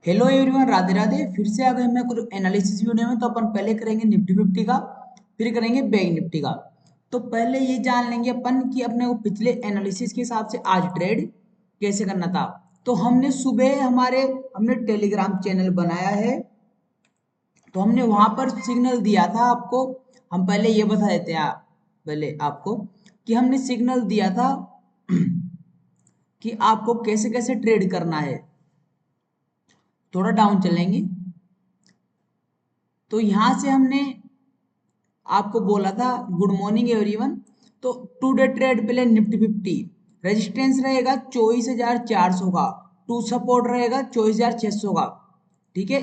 Hello everyone, Radhe Radhe. फिर से आ गए मैं कुछ एनालिसिस वीडियो में। तो अपन पहले करेंगे निफ्टी फिफ्टी का, फिर करेंगे बैंक निफ्टी का। तो पहले ये जान लेंगे अपन कि अपने को पिछले एनालिसिस के हिसाब से आज ट्रेड कैसे करना था। तो हमने सुबह हमने टेलीग्राम चैनल बनाया है, तो हमने वहां पर सिग्नल दिया था आपको। हम पहले ये बता देते हैं पहले आपको कि हमने सिग्नल दिया था कि आपको कैसे कैसे ट्रेड करना है। थोड़ा डाउन चलेंगे तो यहां से हमने आपको बोला था गुड मॉर्निंग एवरीवन। तो today trade plan Nifty fifty resistance रहेगा 24,400 का, टू सपोर्ट रहेगा 24,600 का। ठीक है,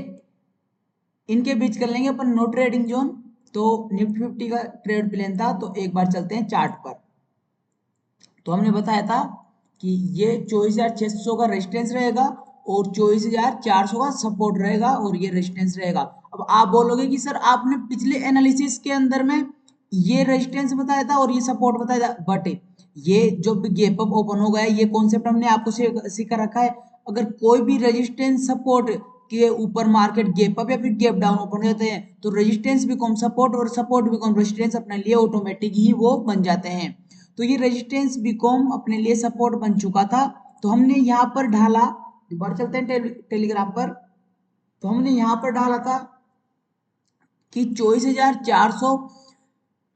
इनके बीच कर लेंगे अपन नो ट्रेडिंग जोन। तो निफ्टी फिफ्टी का ट्रेड प्लान था, तो एक बार चलते हैं चार्ट पर। तो हमने बताया था कि ये 24,600 का रेजिस्टेंस रहेगा और 24,400 का सपोर्ट रहेगा और ये रेजिस्टेंस रहेगा। अब आप बोलोगे कि सर आपने पिछले एनालिसिस के अंदर में ये रेजिस्टेंस बताया था और ये सपोर्ट बताया था, बट ये जो भी गैप अप ओपन हो गया है, ये कॉन्सेप्ट हमने आपको सिखा रखा है। अगर कोई भी रेजिस्टेंस सपोर्ट के ऊपर मार्केट गैप अप या फिर गैप डाउन ओपन हो जाते हैं, तो रेजिस्टेंस बिकम सपोर्ट और सपोर्ट बिकम रेजिस्टेंस अपने लिए ऑटोमेटिक ही वो बन जाते हैं। तो ये रेजिस्टेंस बीकॉम अपने लिए सपोर्ट बन चुका था। तो हमने यहाँ पर ढाला, दोबारा चलते हैं टेलीग्राम पर। तो हमने यहाँ पर ढाला था कि 24,400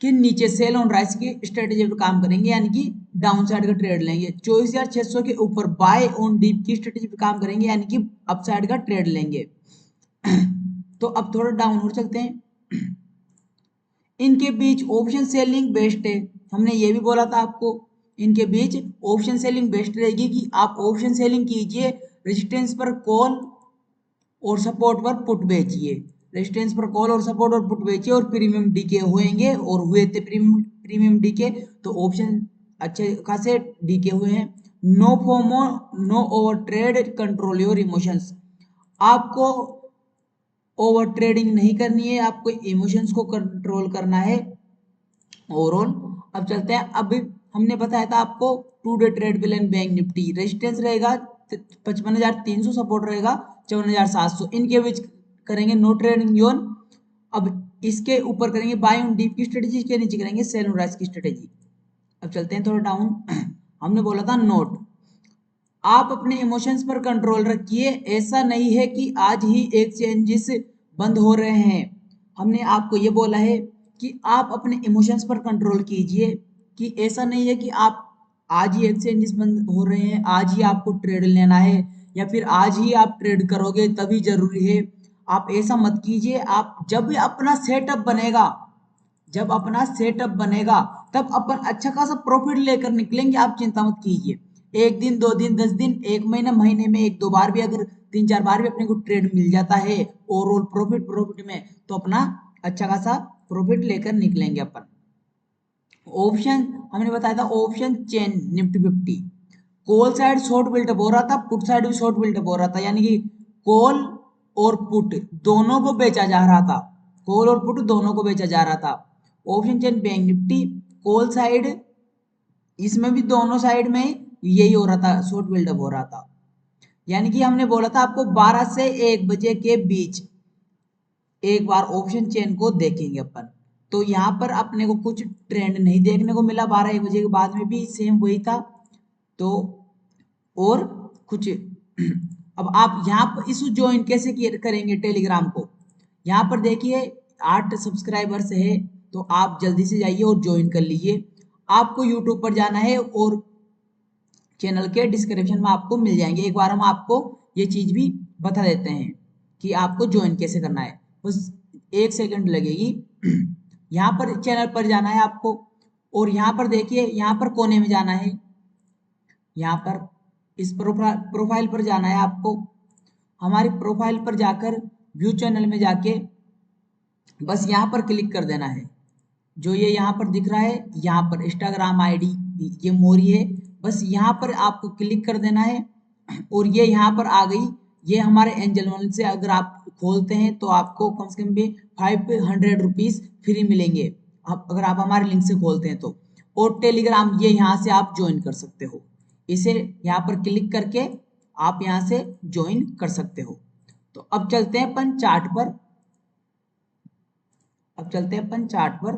के नीचे सेल ऑन राइस की स्ट्रेटेजी पर काम करेंगे, यानी कि डाउन साइड का ट्रेड लेंगे। 24,600 के ऊपर बाय ऑन डीप की स्ट्रेटेजी पर काम करेंगे, यानी कि अपसाइड का ट्रेड लेंगे। तो अब थोड़ा डाउन हो चलते हैं। इनके बीच ऑप्शन सेलिंग बेस्ट है, हमने ये भी बोला था आपको। इनके बीच ऑप्शन सेलिंग बेस्ट रहेगी कि आप ऑप्शन सेलिंग कीजिए, रेजिस्टेंस पर कॉल और सपोर्ट पर पुट बेचिए। रेजिस्टेंस पर कॉल और सपोर्ट और पुट बेचिए और प्रीमियम डीके होंगे और हुए थे प्रीमियम डीके। तो ऑप्शन अच्छे खासे डीके हुए हैं। No FOMO, no over trade, control your emotions. आपको ओवर ट्रेडिंग नहीं करनी है, आपको इमोशंस को कंट्रोल करना है ओवरऑल। अब चलते हैं, अब हमने बताया था आपको today trade plan bank Nifty resistance रहेगा 55,300, सपोर्ट रहेगा 54,700। इनके बीच करेंगे नो ट्रेडिंग जोन। अब इसके ऊपर करेंगे बाय ऑन डीप की स्ट्रेटेजी, के नीचे करेंगे सेल ऑन राइज की स्ट्रेटेजी। अब चलते हैं थोड़ा डाउन। हमने बोला था नोट, आप अपने इमोशंस पर कंट्रोल रखिए। ऐसा नहीं है कि आज ही एक्सचेंजेस बंद हो रहे हैं। हमने आपको ये बोला है कि आप अपने इमोशंस पर कंट्रोल कीजिए, कि ऐसा नहीं है कि आप आज ही एक्सचेंजेस बंद हो रहे हैं, आज ही आपको ट्रेड लेना है या फिर आज ही आप ट्रेड करोगे तभी जरूरी है। आप ऐसा मत कीजिए। आप जब भी अपना सेटअप बनेगा, जब अपना सेटअप बनेगा तब अपन अच्छा खासा प्रॉफिट लेकर निकलेंगे, आप चिंता मत कीजिए। एक दिन, दो दिन, 10 दिन, एक महीना, महीने में एक दो बार भी, अगर तीन चार बार भी अपने को ट्रेड मिल जाता है ओवरऑल प्रॉफिट प्रॉफिट में, तो अपना अच्छा खासा प्रॉफिट लेकर निकलेंगे अपन। ऑप्शन हमने बताया था, option chain Nifty fifty call side short built up हो रहा था, पुट साइड भी शॉर्ट बिल्टअप हो रहा था, यानी कि कॉल और पुट दोनों को बेचा जा रहा था। कॉल और पुट दोनों को बेचा जा रहा था। Option chain bank Nifty call side, इसमें भी दोनों साइड में यही हो रहा था, शॉर्ट बिल्डअप हो रहा था। यानी कि हमने बोला था आपको 12 से 1 बजे के बीच एक बार ऑप्शन चेन को देखेंगे अपन। तो यहाँ पर अपने को कुछ ट्रेंड नहीं देखने को मिला, 12-1 बजे के बाद में भी सेम वही था। तो और कुछ अब आप यहाँ पर इस ज्वाइन कैसे करेंगे टेलीग्राम को। यहाँ पर देखिए 8 सब्सक्राइबर्स है, तो आप जल्दी से जाइए और ज्वाइन कर लीजिए। आपको यूट्यूब पर जाना है और चैनल के डिस्क्रिप्शन में आपको मिल जाएंगे। एक बार हम आपको ये चीज भी बता देते हैं कि आपको ज्वाइन कैसे करना है, बस 1 सेकंड लगेगी। यहाँ पर चैनल पर जाना है आपको और यहाँ पर देखिए, यहाँ पर कोने में जाना है, यहाँ पर इस प्रोफाइल पर जाना है आपको। हमारी प्रोफाइल पर जाकर व्यू चैनल में जाके बस यहाँ पर क्लिक कर देना है। जो ये यहाँ पर दिख रहा है, यहाँ पर इंस्टाग्राम आईडी ये मोरी है, बस यहाँ पर आपको क्लिक कर देना है और ये यहाँ पर आ गई। ये हमारे एंजल वन से अगर आप खोलते हैं तो आपको कम से कम भी 500 रुपीज फ्री मिलेंगे, आप अगर आप हमारे लिंक से खोलते हैं तो। और टेलीग्राम ये यहाँ से आप ज्वाइन कर सकते हो, इसे यहाँ पर क्लिक करके आप यहाँ से ज्वाइन कर सकते हो। तो अब चलते हैं अपन चार्ट पर। अब चलते हैं अपन चार्ट पर।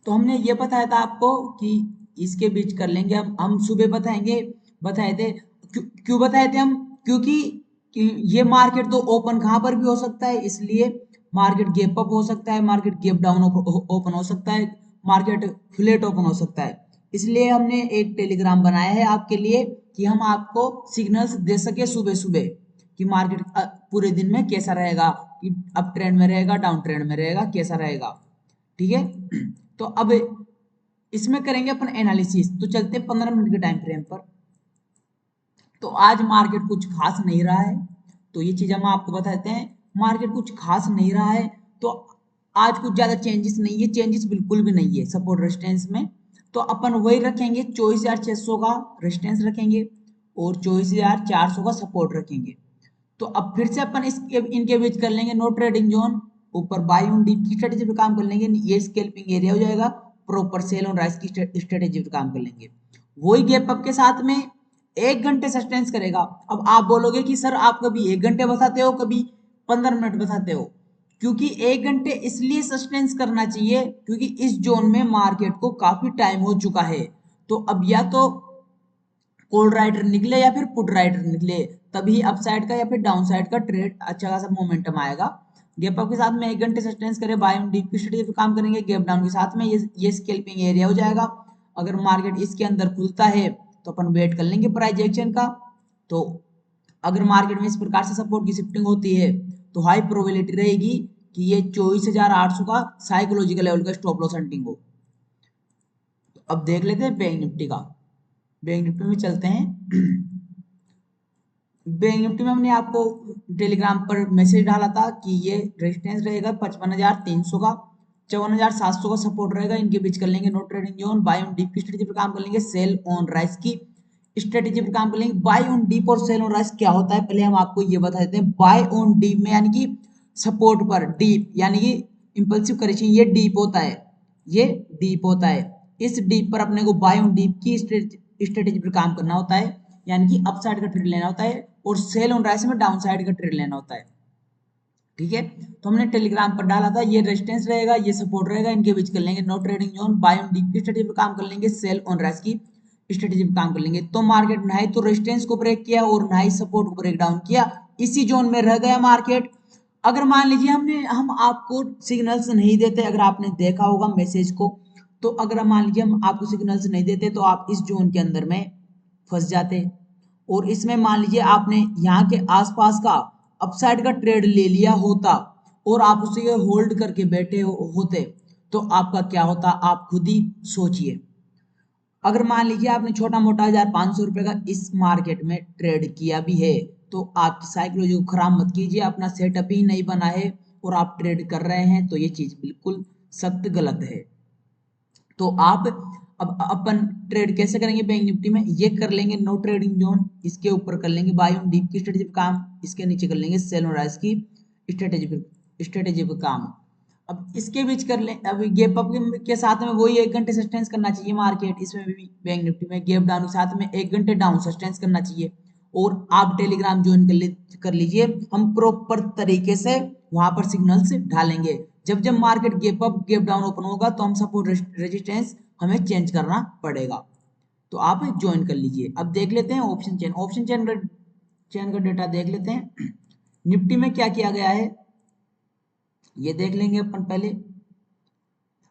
तो हमने ये बताया था आपको कि इसके बीच कर लेंगे। हम सुबह बताएंगे, बताए थे। क्यों बताए थे हम? क्योंकि ये मार्केट तो ओपन कहाँ पर भी हो सकता है, इसलिए मार्केट गैप अप हो सकता है, मार्केट गैप डाउन ओपन हो सकता है, मार्केट फ्लैट ओपन हो सकता है। इसलिए हमने एक टेलीग्राम बनाया है आपके लिए कि हम आपको सिग्नल्स दे सके सुबह सुबह कि मार्केट पूरे दिन में कैसा रहेगा, कि अप ट्रेंड में रहेगा, डाउन ट्रेंड में रहेगा, कैसा रहेगा। ठीक है। तो अब इसमें करेंगे अपन एनालिसिस। तो चलते हैं 15 मिनट के टाइम फ्रेम पर। तो आज मार्केट कुछ खास नहीं रहा है, तो ये चीज हम आपको बताते हैं। मार्केट कुछ खास नहीं रहा है, तो आज कुछ ज्यादा चेंजेस नहीं है, चेंजेस बिल्कुल भी नहीं है सपोर्ट रेजिस्टेंस में। तो अपन वही रखेंगे, 24,600 का रेजिस्टेंस रखेंगे और 24,400 का सपोर्ट रखेंगे। तो अब फिर से अपन इसके इनके बीच कर लेंगे नो ट्रेडिंग जोन। ऊपर बाय ऑन डीप की स्ट्रेटेजी पे काम कर लेंगे, ये स्कैल्पिंग एरिया हो जाएगा। प्रॉपर सेल ऑन राइस की स्ट्रेटेजी पे काम कर लेंगे। वही गैप अप के साथ में 1 घंटे सस्टेंस करेगा। अब आप बोलोगे कि सर आप कभी 1 घंटे बताते हो, कभी 15 मिनट बताते हो। क्योंकि 1 घंटे इसलिए सस्टेंस करना चाहिए क्योंकि इस जोन में मार्केट को काफी टाइम हो चुका है। तो अब या तो कॉल राइटर निकले या फिर पुट राइटर निकले, तभी अपसाइड का या फिर डाउन साइड का ट्रेड अच्छा खासा मोमेंटम आएगा। गैप अप के साथ में 1 घंटे सस्टेंस करे, बाय ऑन डीप की स्टडी पे काम करेंगे। गैप डाउन के साथ में ये स्कैल्पिंग एरिया हो जाएगा। अगर मार्केट इसके अंदर खुलता है तो अपन वेट कर लेंगे प्राइस एक्शन का। तो अगर मार्केट में इस प्रकार से सपोर्ट की शिफ्टिंग होती है तो हाई प्रोबेबिलिटी रहेगी कि ये 24,800 का साइकोलॉजिकल लेवल का स्टॉप लॉस हंटिंग हो। तो अब देख लेते हैं बैंक निफ्टी का। बैंक निफ्टी में चलते हैं। बैंक निफ्टी में हमने आपको टेलीग्राम पर मैसेज डाला था कि ये रेजिस्टेंस रहेगा 55,300 का, 54,700 का सपोर्ट रहेगा। इनके बीच कर लेंगे no trading zone. Buy on dip की स्ट्रेटेजी पर काम कर लेंगे, सेल ऑन राइस की स्ट्रेटेजी पर काम कर लेंगे। बाय ऑन डीप और सेल ऑन राइस क्या होता है, पहले हम आपको ये बता देते हैं। बाय ऑन डीप में यानी कि सपोर्ट पर डीप, यानी कि इंपल्सिव करेक्शन, ये डीप होता है, ये डीप होता है। इस डीप पर अपने को बाय ऑन डीप की स्ट्रेटेजी पर काम करना होता है, यानी कि अपसाइड का ट्रेड लेना होता है, और सेल ऑन राइस में डाउन साइड का ट्रेड लेना होता है। ठीक है। तो हमने टेलीग्राम पर डाला था, ये रेजिस्टेंस रहेगा, ये सपोर्ट रहेगा, इनके बीच कर लेंगे no trading zone. Buy on dip की स्ट्रेटेजी पर काम कर लेंगे, सेल ऑन राइस की स्ट्रेटेजी पर काम कर लेंगे। तो मार्केट ना ही तो रेजिस्टेंस को ब्रेक किया और ना ही सपोर्ट को ब्रेक डाउन किया, इसी जोन में रह गया मार्केट। अगर मान लीजिए हम आपको सिग्नल्स नहीं देते, अगर आपने देखा होगा मैसेज को, तो अगर मान लीजिए हम आपको सिग्नल्स नहीं देते तो आप इस जोन के अंदर में फंस जाते। और इसमें मान लीजिए आपने यहाँ के आसपास का अपसाइड का ट्रेड ले लिया होता और आप उसे होल्ड करके बैठे होते, तो आपका क्या होता, आप खुद ही सोचिए। अगर मान लीजिए आपने छोटा मोटा 1,500 रुपए का इस मार्केट में ट्रेड किया भी है, तो आपकी साइकोलॉजी को खराब मत कीजिए। अपना सेटअप ही नहीं बना है और आप ट्रेड कर रहे हैं, तो ये चीज बिल्कुल सख्त गलत है। तो आप अब अपन ट्रेड कैसे करेंगे बैंक निफ्टी में, ये कर लेंगे नो ट्रेडिंग जोन, इसके ऊपर कर लेंगे बाय ऑन डीप की स्ट्रेटेजी पे काम, इसके नीचे कर लेंगे सेल ऑन राइस की स्ट्रेटेजी पे काम। अब इसके बीच कर ले, अब गैप अप के साथ में वही 1 घंटे सस्टेंस करना चाहिए मार्केट, इसमें भी बैंक निफ्टी में गैप डाउन के साथ में 1 घंटे डाउन सस्टेंस करना चाहिए। और आप टेलीग्राम ज्वाइन कर लीजिए, हम प्रॉपर तरीके से वहां पर सिग्नल्स डालेंगे। जब जब market gap up gap down open होगा तो हम सपोर्ट रेजिस्टेंस हमें चेंज करना पड़ेगा। तो आप ज्वाइन कर लीजिए। अब देख लेते हैं ऑप्शन चेन, चेन का डेटा देख लेते हैं। निफ्टी में क्या किया गया है ये देख लेंगे अपन पहले।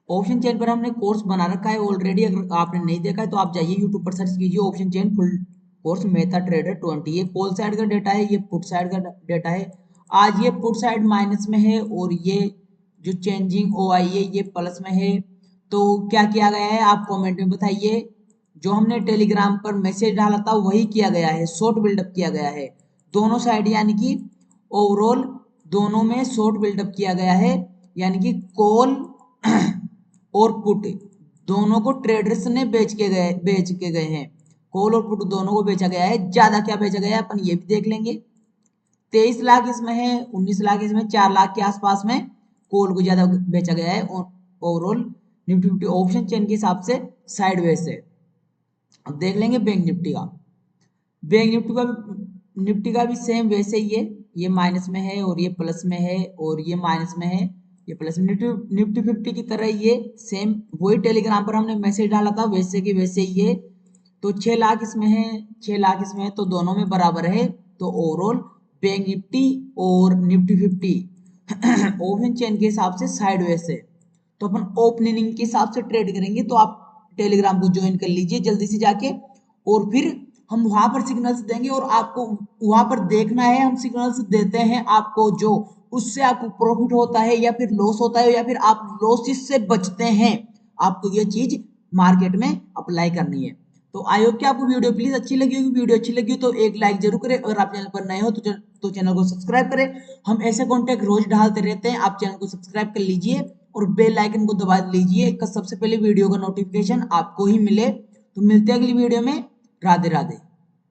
ऑप्शन चेन पर हमने कोर्स बना रखा है ऑलरेडी, अगर आपने नहीं देखा है तो आप जाइए यूट्यूब पर सर्च कीजिए option chain full course Meta trader 20। ये कॉल साइड का डेटा है, ये पुट साइड का डेटा है। आज ये पुट साइड माइनस में है और ये जो चेंजिंग ओ आई है ये प्लस में है। तो क्या किया गया है आप कमेंट में बताइए। जो हमने टेलीग्राम पर मैसेज डाला था वही किया गया है, शॉर्ट बिल्डअप किया गया है दोनों साइड, यानी कि ओवरऑल दोनों में शॉर्ट बिल्डअप किया गया है। यानी कि कॉल और पुट दोनों को ट्रेडर्स ने बेच के गए हैं। कॉल और पुट दोनों को बेचा गया है। ज्यादा क्या बेचा गया है अपन ये भी देख लेंगे। 23 लाख इसमें है, 19 लाख इसमें, 4 लाख के आसपास में कॉल को ज्यादा बेचा गया है overall Nifty fifty option chain के हिसाब से साइडवेज से। अब देख लेंगे बैंक निफ्टी का। बैंक निफ्टी का निफ्टी का भी सेम वैसे ही है, ये माइनस में है और ये प्लस में है और ये माइनस में है, ये प्लस में। निफ्टी 50 की तरह ये सेम वही टेलीग्राम पर हमने मैसेज डाला था वैसे की वैसे ही है। तो 6 लाख इसमें है, 6 लाख इसमें है, तो दोनों में बराबर है। तो ओवरऑल बैंक निफ्टी और निफ्टी 50 ओपन चेन के हिसाब से साइडवेज है। तो अपन ओपनिंग के हिसाब से ट्रेड करेंगे, तो आप टेलीग्राम को ज्वाइन कर लीजिए जल्दी से जाके। और फिर हम वहां पर सिग्नल्स देंगे और आपको वहां पर देखना है, हम सिग्नल्स देते हैं आपको जो उससे आपको प्रॉफिट होता है या फिर लॉस होता है या फिर आप लॉसेस से बचते हैं, आपको ये चीज मार्केट में अप्लाई करनी है। तो आई होप कि आपको वीडियो प्लीज अच्छी लगी होगी। वीडियो अच्छी लगी हो तो एक लाइक जरूर करें, अगर आप चैनल पर नए हो तो चैनल को सब्सक्राइब करें। हम ऐसे कंटेंट रोज डालते रहते हैं, आप चैनल को सब्सक्राइब कर लीजिए और बेल आइकन को दबा लीजिए, सबसे पहले वीडियो का नोटिफिकेशन आपको ही मिले। तो मिलते हैं अगली वीडियो में। राधे राधे।